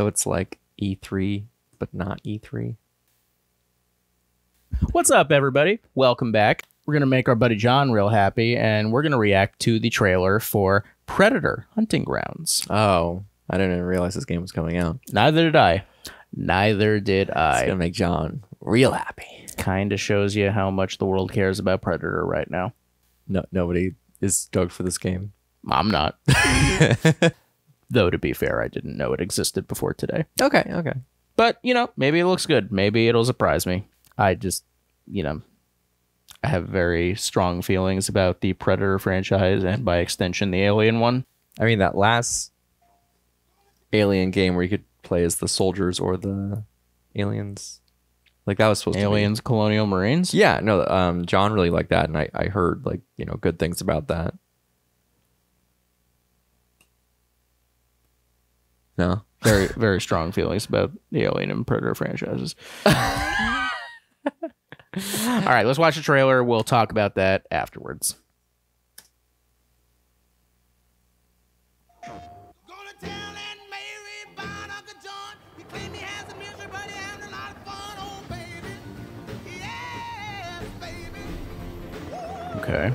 So it's like E3, but not E3. What's up, everybody? Welcome back. We're going to make our buddy John real happy, and we're going to react to the trailer for Predator Hunting Grounds. Oh, I didn't even realize this game was coming out. Neither did I. Neither did I. It's going to make John real happy. Kind of shows you how much the world cares about Predator right now. No, nobody is stoked for this game. I'm not. Though, to be fair, I didn't know it existed before today. Okay, okay. But, you know, maybe it looks good. Maybe it'll surprise me. I just, you know, I have very strong feelings about the Predator franchise and, by extension, the Alien one. I mean, that last Alien game where you could play as the soldiers or the aliens, like that was supposed Aliens, to be... Colonial Marines? Yeah, no, John really liked that, and I heard, like, you know, good things about that. No? Very, very strong feelings about the Alien and Predator franchises. All right, let's watch the trailer. We'll talk about that afterwards. Okay.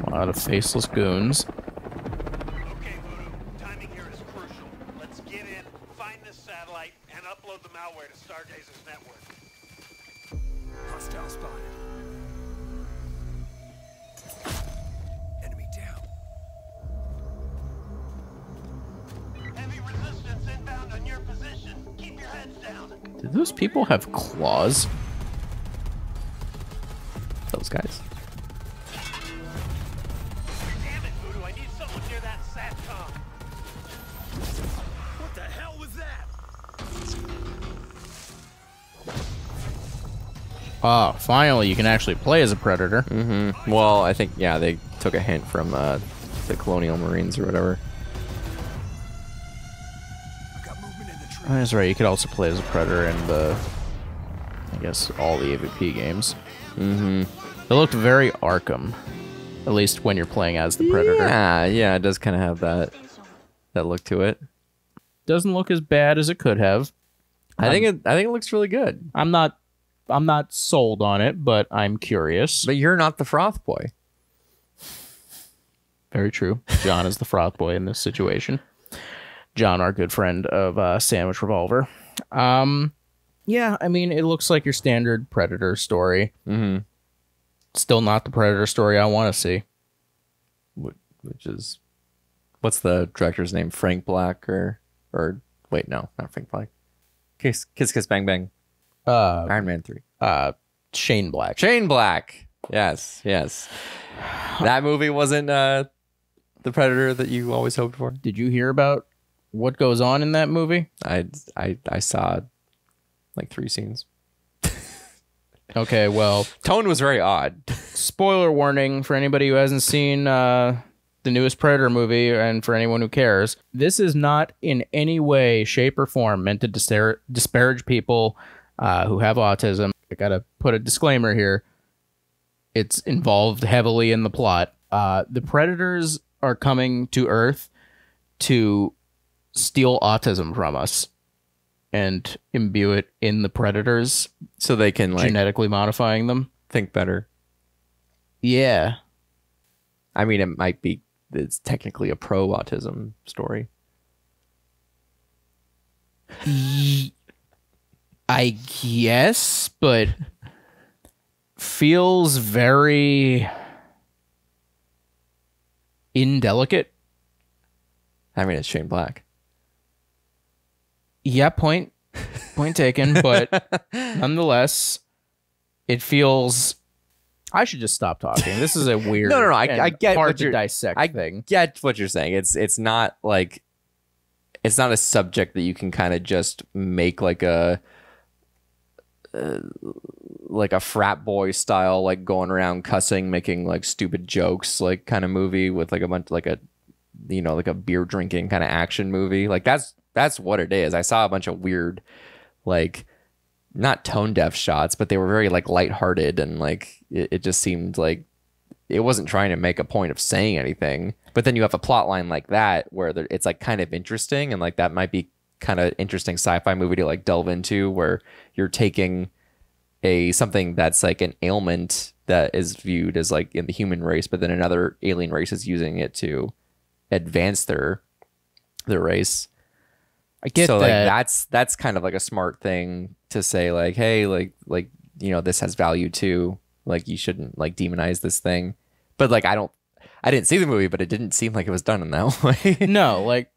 A lot of faceless goons. Okay, Voodoo. Timing here is crucial. Let's get in, find this satellite, and upload the malware to Stargazer's network. Hostile spotted. Enemy down. Heavy resistance inbound on your position. Keep your heads down. Did those people have claws? Those guys. Damn it, Voodoo. I need someone near that SATCOM. What the hell was that? Ah, finally, you can actually play as a Predator. Mm-hmm. Well, I think, yeah, they took a hint from the Colonial Marines or whatever. Oh, that's right, you could also play as a Predator in the, I guess, all the AVP games. Mm-hmm. It looked very Arkham, at least when you're playing as the Predator. Yeah, it does kind of have that look to it. Doesn't look as bad as it could have. I think it looks really good. I'm not sold on it, but I'm curious. But you're not the froth boy. Very true. John is the froth boy in this situation. John, our good friend of Sandwich Revolver. Yeah, I mean, it looks like your standard Predator story. Mm-hmm. Still not the Predator story I want to see. Which is, what's the director's name? Frank Black or wait, no, not Frank Black. Kiss Kiss Bang Bang. Iron Man 3. Shane Black. Shane Black. Yes, yes. That movie wasn't the Predator that you always hoped for. Did you hear about what goes on in that movie? I saw like 3 scenes. Okay, well, Tone was very odd. Spoiler warning for anybody who hasn't seen the newest Predator movie, and for anyone who cares. This is not in any way, shape, or form meant to disparage people who have autism. I gotta put a disclaimer here. It's involved heavily in the plot. The Predators are coming to Earth to steal autism from us and imbue it in the Predators, so they can, like, genetically modifying them. Think better. Yeah. I mean, it might be, it's technically a pro-autism story. I guess, but feels very indelicate. I mean, it's Shane Black. Yeah, point taken, but nonetheless, it feels... I should just stop talking. This is a weird, no, I get hard what to you're, dissect thing. Get what you're saying. It's not like, it's not a subject that you can kind of just make like a frat boy style, like going around cussing, making like stupid jokes, like kind of movie with like a bunch, like a, you know, like a beer drinking kind of action movie. Like that's what it is. I saw a bunch of weird, like not tone deaf shots, but they were very like lighthearted, and like it just seemed like it wasn't trying to make a point of saying anything. But then you have a plot line like that where it's like kind of interesting, and like that might be kind of interesting sci-fi movie to like delve into, where you're taking something that's like an ailment that is viewed as like in the human race, but then another alien race is using it to advance their race. I get so that. Like that's kind of like a smart thing to say, like, hey, like you know, this has value too. Like you shouldn't like demonize this thing. But like I didn't see the movie, but it didn't seem like it was done in that way. No, like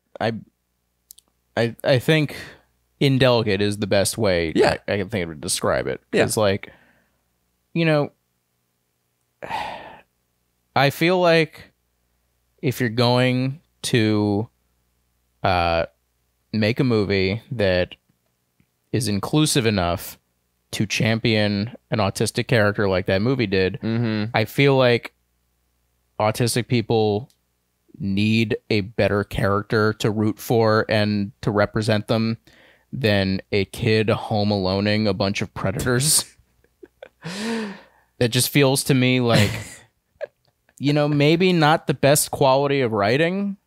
I think indelicate is the best way I can think of to describe it. Because like, you know, I feel like if you're going to make a movie that is inclusive enough to champion an autistic character like that movie did, I feel like autistic people need a better character to root for and to represent them than a kid home aloneing a bunch of predators. That just feels to me like, you know, maybe not the best quality of writing.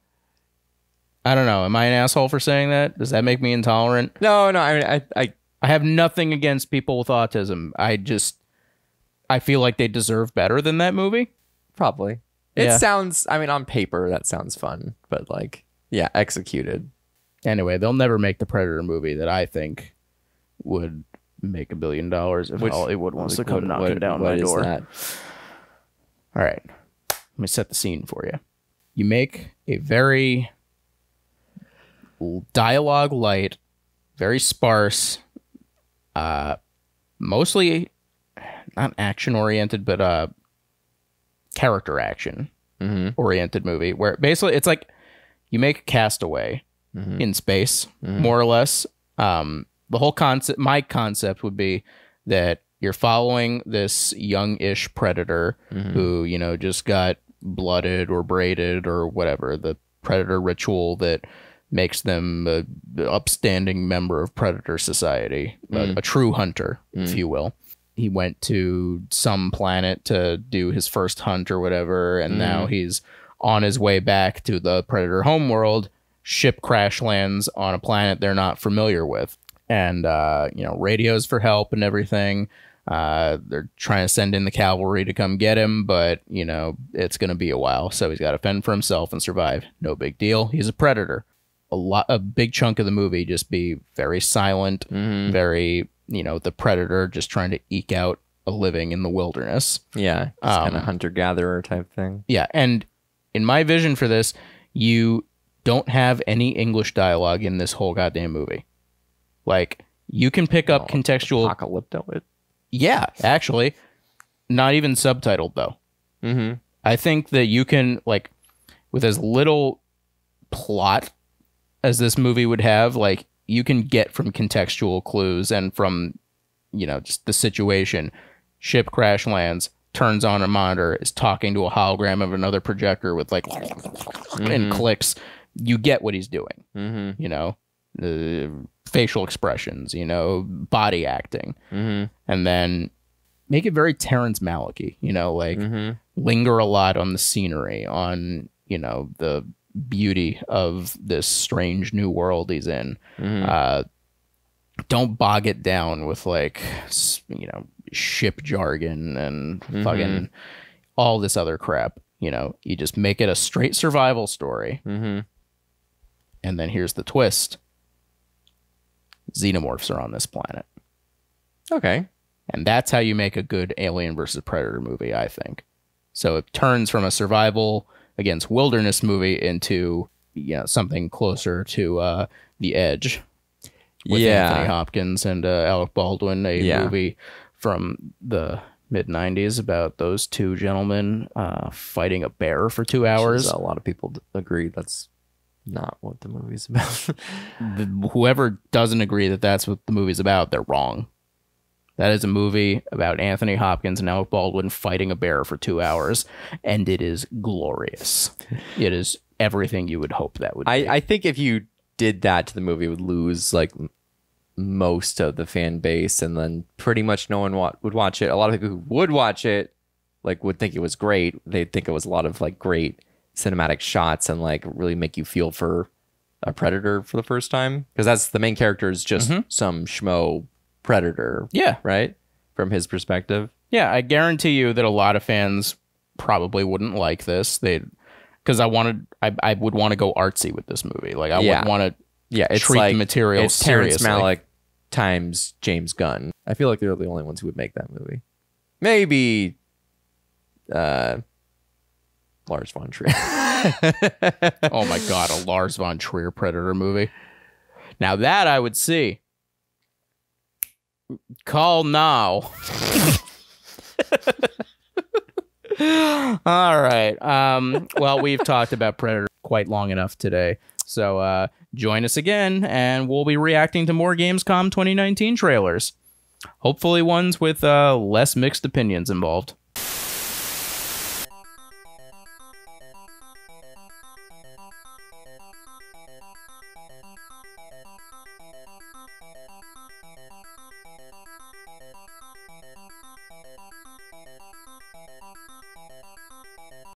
I don't know. Am I an asshole for saying that? Does that make me intolerant? No. I mean, I have nothing against people with autism. I feel like they deserve better than that movie. Probably. It sounds, I mean, on paper, that sounds fun, but like, yeah, executed. Anyway, they'll never make the Predator movie that I think would make $1 billion if Hollywood wants to come knocking down my door. That? All right. Let me set the scene for you. You make a very dialogue light, very sparse, mostly not action oriented, but character action oriented movie where basically it's like you make Castaway in space, more or less. The whole concept, my concept would be that you're following this young-ish predator who, you know, just got blooded or braided or whatever, the predator ritual that makes them an upstanding member of predator society, a true hunter, if you will. He went to some planet to do his first hunt or whatever, and now he's on his way back to the predator homeworld. Ship crash lands on a planet they're not familiar with, and you know, radios for help and everything. They're trying to send in the cavalry to come get him, but you know, it's going to be a while, so he's got to fend for himself and survive. No big deal. He's a predator. A big chunk of the movie just be very silent, very, you know, the predator just trying to eke out a living in the wilderness. Yeah, it's kind of hunter-gatherer type thing. Yeah, and in my vision for this, you don't have any English dialogue in this whole goddamn movie. Like, you can pick up contextual... Apocalypto? Yeah, actually. Not even subtitled, though. I think that you can, like, with as little plot as this movie would have, like, you can get from contextual clues and from, you know, just the situation. Ship crash lands, turns on a monitor, is talking to a hologram of another projector with like and clicks. You get what he's doing. You know, facial expressions, you know, body acting, and then make it very Terrence Malick-y, you know, like linger a lot on the scenery, on, you know, the beauty of this strange new world he's in. Don't bog it down with like, you know, ship jargon and fucking all this other crap. You know, you just make it a straight survival story. And then here's the twist. Xenomorphs are on this planet. Okay. And that's how you make a good Alien versus Predator movie, I think. So it turns from a survival against wilderness movie into, you know, something closer to The Edge with Anthony Hopkins and Alec Baldwin, a movie from the mid-90s about those two gentlemen fighting a bear for 2 hours. A lot of people agree that's not what the movie's about. Whoever doesn't agree that that's what the movie's about, they're wrong. That is a movie about Anthony Hopkins and Alec Baldwin fighting a bear for 2 hours, and it is glorious. It is everything you would hope that would be. I think if you did that to the movie, it would lose like most of the fan base, and then pretty much no one would watch it. A lot of people who would watch it like would think it was great. They'd think it was a lot of like great cinematic shots and like really make you feel for a predator for the first time, because that's the main character is just some schmo predator. Yeah. Right. From his perspective. Yeah. I guarantee you that a lot of fans probably wouldn't like this. Because I would want to go artsy with this movie. Like I would want to it's treat like, the material it's Terrence seriously. Malick times James Gunn. I feel like they're the only ones who would make that movie. Maybe Lars von Trier. Oh my God, a Lars von Trier Predator movie. Now that I would see. Call now. All right. Well, we've talked about Predator quite long enough today. So join us again, and we'll be reacting to more Gamescom 2019 trailers. Hopefully ones with less mixed opinions involved.